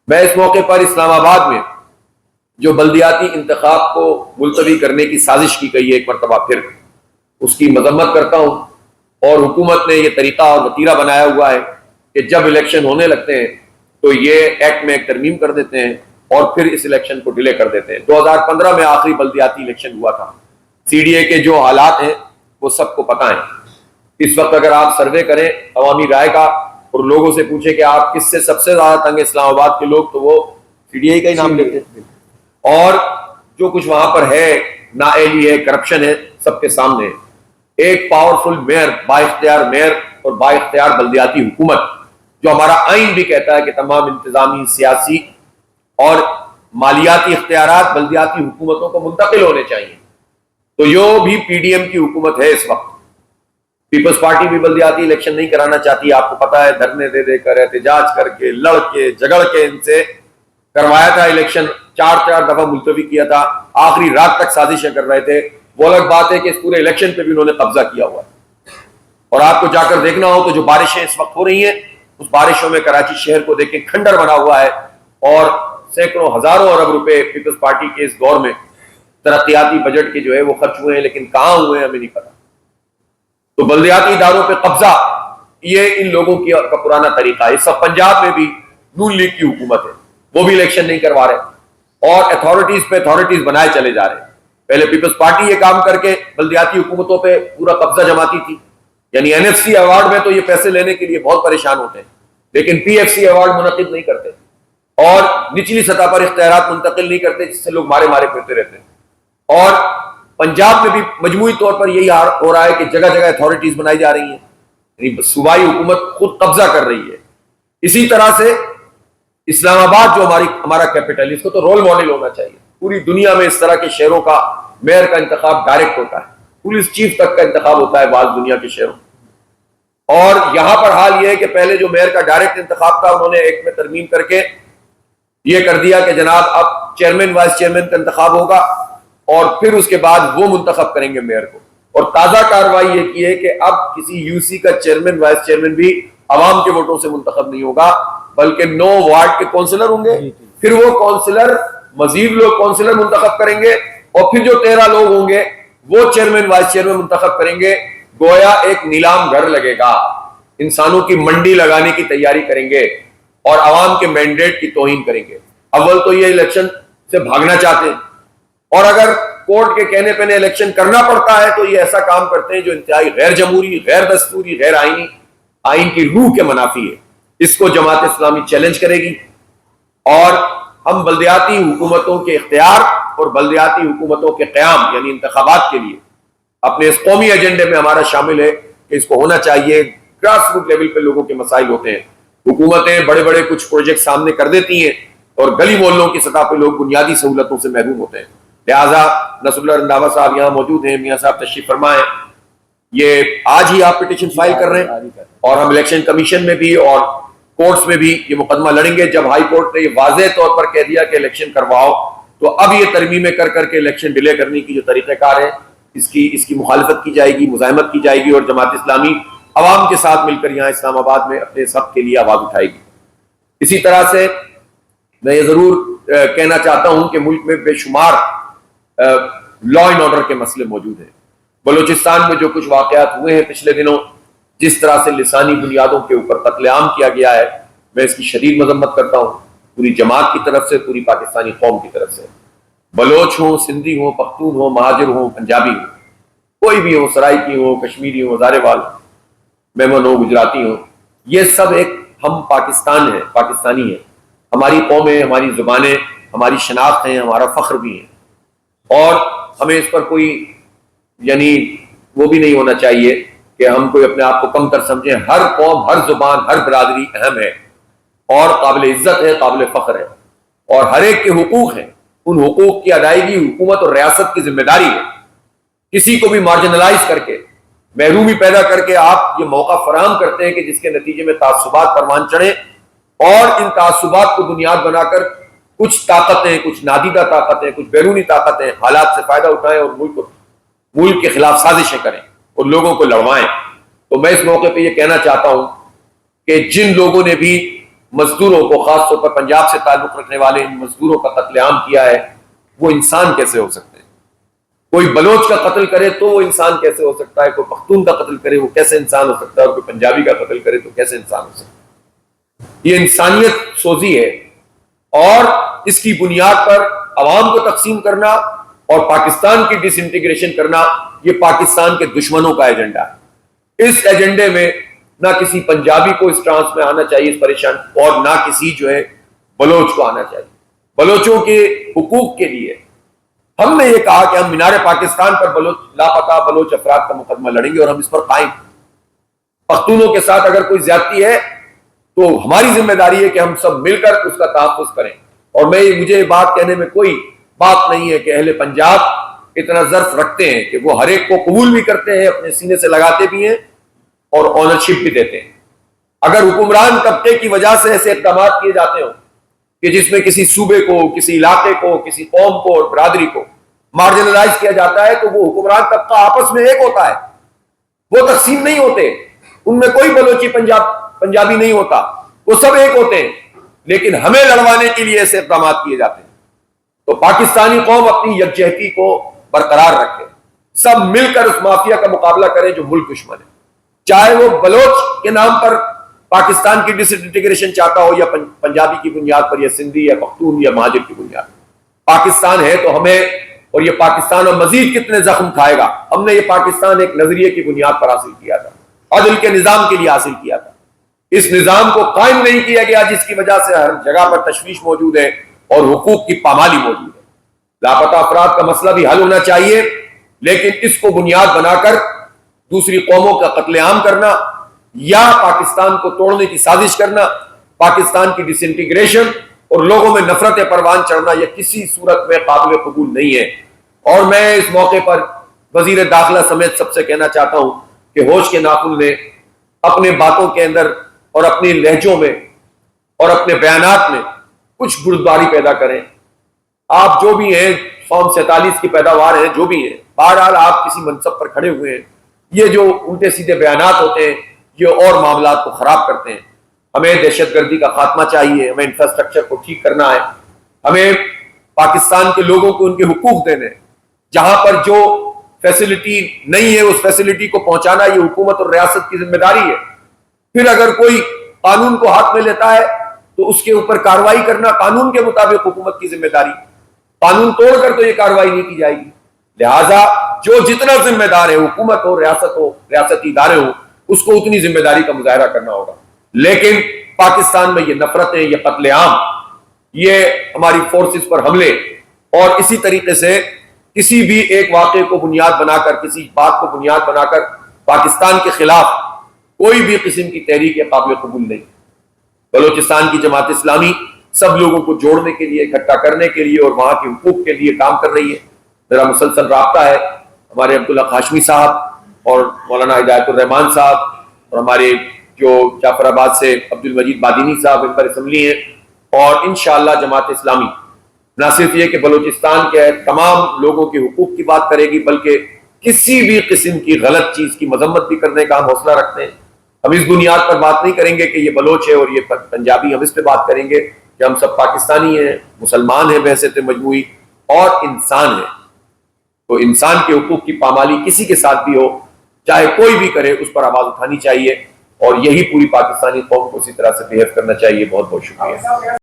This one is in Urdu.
میں اس موقع پر اسلام آباد میں جو بلدیاتی انتخاب کو ملتوی کرنے کی سازش کی گئی ہے ایک مرتبہ پھر اس کی مذمت کرتا ہوں، اور حکومت نے یہ طریقہ اور وتیرہ بنایا ہوا ہے کہ جب الیکشن ہونے لگتے ہیں تو یہ ایکٹ میں ایک ترمیم کر دیتے ہیں اور پھر اس الیکشن کو ڈیلے کر دیتے ہیں۔ 2015 میں آخری بلدیاتی الیکشن ہوا تھا، سی ڈی اے کے جو حالات ہیں وہ سب کو پتہ ہیں۔ اس وقت اگر آپ سروے کریں عوامی رائے کا اور لوگوں سے پوچھیں کہ آپ کس سے سب سے زیادہ تنگ اسلام آباد کے لوگ، تو وہ سی ڈی اے کا ہی نام لیتے ہیں، اور جو کچھ وہاں پر ہے نااہلی ہے، کرپشن ہے، سب کے سامنے ہے۔ ایک پاورفل میئر، با اختیار میئر اور با اختیار بلدیاتی حکومت، جو ہمارا آئین بھی کہتا ہے کہ تمام انتظامی، سیاسی اور مالیاتی اختیارات بلدیاتی حکومتوں کو منتقل ہونے چاہیے، تو یہ بھی پی ڈی ایم کی حکومت ہے اس وقت۔ پیپلز پارٹی بھی بلدیاتی الیکشن نہیں کرانا چاہتی، آپ کو پتا ہے، دھرنے دے دے کر، احتجاج کر کے، لڑ کے، جھگڑ کے ان سے کروایا تھا الیکشن، چار دفعہ ملتوی کیا تھا، آخری رات تک سازشیں کر رہے تھے۔ وہ الگ بات ہے کہ اس پورے الیکشن پہ بھی انہوں نے قبضہ کیا ہوا ہے، اور آپ کو جا کر دیکھنا ہو تو جو بارشیں اس وقت ہو رہی ہیں اس بارشوں میں کراچی شہر کو دیکھیں کھنڈر بنا ہوا ہے، اور سینکڑوں ہزاروں ارب روپے پیپلز پارٹی کے اس دور میں ترقیاتی بجٹ کے جو ہے وہ خرچ ہوئے ہیں، لیکن کہاں ہوئے ہیں ہمیں نہیں پتا۔ تو بلدیاتی اداروں پہ قبضہ یہ ان لوگوں کا پرانا طریقہ ہے۔ اس وقت پنجاب میں بھی نون لیگ کی حکومت ہے، وہ بھی الیکشن نہیں کروا رہے اور اتھارٹیز پہ اتھارٹیز بنائے چلے جا رہے ہیں۔ پہلے پیپلز پارٹی یہ کام کر کے بلدیاتی حکومتوں پہ پورا قبضہ جماتی تھی، یعنی این ایف سی ایوارڈ میں تو یہ پیسے لینے کے لیے بہت پریشان ہوتے ہیں، لیکن پی ایف سی ایوارڈ منعقد نہیں کرتے اور نچلی سطح پر اختیارات منتقل نہیں کرتے، جس سے لوگ مارے مارے پھرتے رہتے ہیں۔ اور پنجاب میں بھی مجموعی طور پر یہی ہو رہا ہے کہ جگہ جگہ اتھارٹیز بنائی جا رہی ہیں، یعنی صوبائی حکومت خود قبضہ کر رہی ہے۔ اسی طرح سے اسلام آباد جو ہمارا کیپٹل ہے، اس کو تو رول ماڈل ہونا چاہیے۔ پوری دنیا میں اس طرح کے شہروں کا میئر کا انتخاب ڈائریکٹ ہوتا ہے، پولیس چیف تک کا انتخاب ہوتا ہے بعض دنیا کے شہروں، اور یہاں پر حال یہ ہے کہ پہلے جو میئر کا ڈائریکٹ انتخاب تھا انہوں نے ایک میں ترمیم کر کے یہ کر دیا کہ جناب اب چیئرمین وائس چیئرمین کا انتخاب ہوگا اور پھر اس کے بعد وہ منتخب کریں گے میئر کو۔ اور تازہ کارروائی یہ کی ہے کہ اب کسی یو سی کا چیئرمین وائس چیئرمین بھی عوام کے ووٹوں سے منتخب نہیں ہوگا، بلکہ 9 وارڈ کے کونسلر ہوں گے، پھر وہ کونسلر مزید لوگ کونسلر منتخب کریں گے، اور پھر جو 13 لوگ ہوں گے وہ چیئرمین وائس چیئرمین منتخب کریں گے۔ گویا ایک نیلام گھر لگے گا، انسانوں کی منڈی لگانے کی تیاری کریں گے اور عوام کے مینڈیٹ کی توہین کریں گے۔ اول تو یہ الیکشن سے بھاگنا چاہتے ہیں، اور اگر کورٹ کے کہنے پہ الیکشن کرنا پڑتا ہے تو یہ ایسا کام کرتے ہیں جو انتہائی غیر جمہوری، غیر دستوری، غیر آئینی، آئین کی روح کے منافی ہے۔ اس کو جماعت اسلامی چیلنج کرے گی، اور ہم بلدیاتی حکومتوں کے اختیار اور بلدیاتی حکومتوں کے قیام یعنی انتخابات کے لیے اپنے اس قومی ایجنڈے میں ہمارا شامل ہے کہ اس کو ہونا چاہیے۔ گراس روٹ لیول پہ لوگوں کے مسائل ہوتے ہیں، حکومتیں بڑے بڑے کچھ پروجیکٹ سامنے کر دیتی ہیں اور گلی محلوں کی سطح پہ لوگ بنیادی سہولتوں سے محروم ہوتے ہیں۔ لہٰذا نصر اللہ رنداوا صاحب یہاں موجود ہیں، میاں صاحب تشریف فرمائیں۔ یہ آج ہی آپ پٹیشن فائل کر رہے ہیں اور ہم الیکشن کمیشن میں بھی اور کورٹس میں بھی یہ مقدمہ لڑیں گے۔ جب ہائی کورٹ نے یہ واضح طور پر کہہ دیا کہ الیکشن کرواؤ، تو اب یہ ترمیمیں کر کر کے الیکشن ڈیلے کرنے کی جو طریقہ کار ہے اس کی مخالفت کی جائے گی، مزاحمت کی جائے گی، اور جماعت اسلامی عوام کے ساتھ مل کر یہاں اسلام آباد میں اپنے سب کے لیے آواز اٹھائے گی۔ اسی طرح سے میں یہ ضرور کہنا چاہتا ہوں کہ ملک میں بے شمار لا اینڈ آرڈر کے مسئلے موجود ہیں۔ بلوچستان میں جو کچھ واقعات ہوئے ہیں پچھلے دنوں، جس طرح سے لسانی بنیادوں کے اوپر قتل عام کیا گیا ہے، میں اس کی شدید مذمت کرتا ہوں، پوری جماعت کی طرف سے، پوری پاکستانی قوم کی طرف سے۔ بلوچ ہوں، سندھی ہوں، پختون ہوں، مہاجر ہوں، پنجابی ہوں، کوئی بھی ہو، سرائکی ہوں، کشمیری ہوں، ہزارے وال، میمن ہوں، گجراتی ہوں، یہ سب ایک ہم پاکستان ہیں، پاکستانی ہیں، ہماری قومیں، ہماری زبانیں، ہماری شناخت ہیں، ہمارا فخر بھی ہیں، اور ہمیں اس پر کوئی یعنی وہ بھی نہیں ہونا چاہیے کہ ہم کوئی اپنے آپ کو کم تر سمجھیں۔ ہر قوم، ہر زبان، ہر برادری اہم ہے اور قابل عزت ہے، قابل فخر ہے، اور ہر ایک کے حقوق ہیں۔ ان حقوق کی ادائیگی حکومت اور ریاست کی ذمہ داری ہے۔ کسی کو بھی مارجنلائز کر کے، محرومی پیدا کر کے آپ یہ موقع فراہم کرتے ہیں کہ جس کے نتیجے میں تعصبات پروان چڑھیں، اور ان تعصبات کو بنیاد بنا کر کچھ طاقتیں، کچھ نادیدہ طاقتیں، کچھ بیرونی طاقتیں حالات سے فائدہ اٹھائیں اور ملک کے خلاف سازشیں کریں اور لوگوں کو لڑوائیں۔ تو میں اس موقع پہ یہ کہنا چاہتا ہوں کہ جن لوگوں نے بھی مزدوروں کو، خاص طور پر پنجاب سے تعلق رکھنے والے ان مزدوروں کا قتل عام کیا ہے، وہ انسان کیسے ہو سکتے ہیں؟ کوئی بلوچ کا قتل کرے تو وہ انسان کیسے ہو سکتا ہے؟ کوئی پختون کا قتل کرے وہ کیسے انسان ہو سکتا ہے؟ اور کوئی پنجابی کا قتل کرے تو کیسے انسان ہو سکتا ہے؟ یہ انسانیت سوزی ہے، اور اس کی بنیاد پر عوام کو تقسیم کرنا اور پاکستان کی ڈس انٹیگریشن کرنا یہ پاکستان کے دشمنوں کا ایجنڈا ہے۔ اس ایجنڈے میں نہ کسی پنجابی کو اس ٹرانس میں آنا چاہیے، اس پریشان، اور نہ کسی جو ہے بلوچ کو آنا چاہیے۔ بلوچوں کے حقوق کے لیے ہم نے یہ کہا کہ ہم مینار پاکستان پر لاپتہ بلوچ افراد کا مقدمہ لڑیں گے، اور ہم اس پر قائم۔ پختونوں کے ساتھ اگر کوئی زیادتی ہے تو ہماری ذمہ داری ہے کہ ہم سب مل کر اس کا تحفظ کریں۔ اور مجھے یہ بات کہنے میں کوئی بات نہیں ہے کہ اہل پنجاب اتنا ظرف رکھتے ہیں کہ وہ ہر ایک کو قبول بھی کرتے ہیں، اپنے سینے سے لگاتے بھی ہیں اور آنرشپ بھی دیتے ہیں۔ اگر حکمران طبقے کی وجہ سے ایسے اقدامات کیے جاتے ہوں کہ جس میں کسی صوبے کو، کسی علاقے کو، کسی قوم کو اور برادری کو مارجنلائز کیا جاتا ہے، تو وہ حکمران طبقہ آپس میں ایک ہوتا ہے، وہ تقسیم نہیں ہوتے، ان میں کوئی بلوچی پنجابی نہیں ہوتا، وہ سب ایک ہوتے ہیں، لیکن ہمیں لڑوانے کے لیے ایسے اقدامات کیے جاتے ہیں۔ تو پاکستانی قوم اپنی یکجہتی کو برقرار رکھے، سب مل کر اس مافیا کا مقابلہ کرے جو ملک دشمن ہے، چاہے وہ بلوچ کے نام پر پاکستان کی ڈس انٹیگریشن چاہتا ہو، یا پنجابی کی بنیاد پر، یا سندھی یا پختون یا مہاجر کی بنیاد پر۔ پاکستان ہے تو ہمیں، اور یہ پاکستان اور مزید کتنے زخم کھائے گا۔ ہم نے یہ پاکستان ایک نظریے کی بنیاد پر حاصل کیا تھا، عدل کے نظام کے لیے حاصل کیا تھا۔ اس نظام کو قائم نہیں کیا گیا، جس کی وجہ سے ہر جگہ پر تشویش موجود ہے اور حقوق کی پامالی موجود ہے۔ لاپتہ افراد کا مسئلہ بھی حل ہونا چاہیے، لیکن اس کو بنیاد بنا کر دوسری قوموں کا قتل عام کرنا یا پاکستان کو توڑنے کی سازش کرنا، پاکستان کی ڈس انٹیگریشن اور لوگوں میں نفرت پروان چڑھنا، یہ کسی صورت میں قابل قبول نہیں ہے۔ اور میں اس موقع پر وزیر داخلہ سمیت سب سے کہنا چاہتا ہوں کہ ہوش کے ناخن میں اپنے باتوں کے اندر اور اپنی لہجوں میں اور اپنے بیانات میں کچھ بردباری پیدا کریں۔ آپ جو بھی ہیں، فارم 47 کی پیداوار ہیں، جو بھی ہیں، بہرحال آپ کسی منصب پر کھڑے ہوئے ہیں، یہ جو الٹے سیدھے بیانات ہوتے ہیں یہ اور معاملات کو خراب کرتے ہیں۔ ہمیں دہشت گردی کا خاتمہ چاہیے، ہمیں انفراسٹرکچر کو ٹھیک کرنا ہے، ہمیں پاکستان کے لوگوں کو ان کے حقوق دینے، جہاں پر جو فیسلٹی نہیں ہے اس فیسلٹی کو پہنچانا یہ حکومت اور ریاست کی ذمہ داری ہے۔ پھر اگر کوئی قانون کو ہاتھ میں لیتا ہے تو اس کے اوپر کارروائی کرنا قانون کے مطابق حکومت کی ذمہ داری، قانون توڑ کر تو یہ کارروائی نہیں کی جائے گی۔ لہٰذا جو جتنا ذمہ دار ہے، حکومت ہو، ریاستی ادارے ہوں، اس کو اتنی ذمہ داری کا مظاہرہ کرنا ہوگا۔ لیکن پاکستان میں یہ نفرتیں، یہ قتل عام، یہ ہماری فورسز پر حملے، اور اسی طریقے سے کسی بھی ایک واقعے کو بنیاد بنا کر، کسی بات کو بنیاد بنا کر پاکستان کے خلاف کوئی بھی قسم کی تحریک یا قابل قبول نہیں۔ بلوچستان کی جماعت اسلامی سب لوگوں کو جوڑنے کے لیے، اکٹھا کرنے کے لیے اور وہاں کے حقوق کے لیے کام کر رہی ہے۔ میرا مسلسل رابطہ ہے ہمارے عبداللہ قاشمی صاحب اور مولانا ہدایت الرحمان صاحب، اور ہمارے جو جعفر آباد سے عبد المجید بادینی صاحب، ان پر اسمبلی ہیں، اور انشاءاللہ جماعت اسلامی نہ صرف یہ کہ بلوچستان کے تمام لوگوں کے حقوق کی بات کرے گی، بلکہ کسی بھی قسم کی غلط چیز کی مذمت بھی کرنے کا ہم حوصلہ رکھتے ہیں۔ ہم اس بنیاد پر بات نہیں کریں گے کہ یہ بلوچ ہے اور یہ پنجابی، ہم اس پہ بات کریں گے کہ ہم سب پاکستانی ہیں، مسلمان ہیں بحیثیت مجموعی، اور انسان ہیں۔ تو انسان کے حقوق کی پامالی کسی کے ساتھ بھی ہو، چاہے کوئی بھی کرے، اس پر آواز اٹھانی چاہیے، اور یہی پوری پاکستانی قوم کو اسی طرح سے بہیو کرنا چاہیے۔ بہت بہت شکریہ۔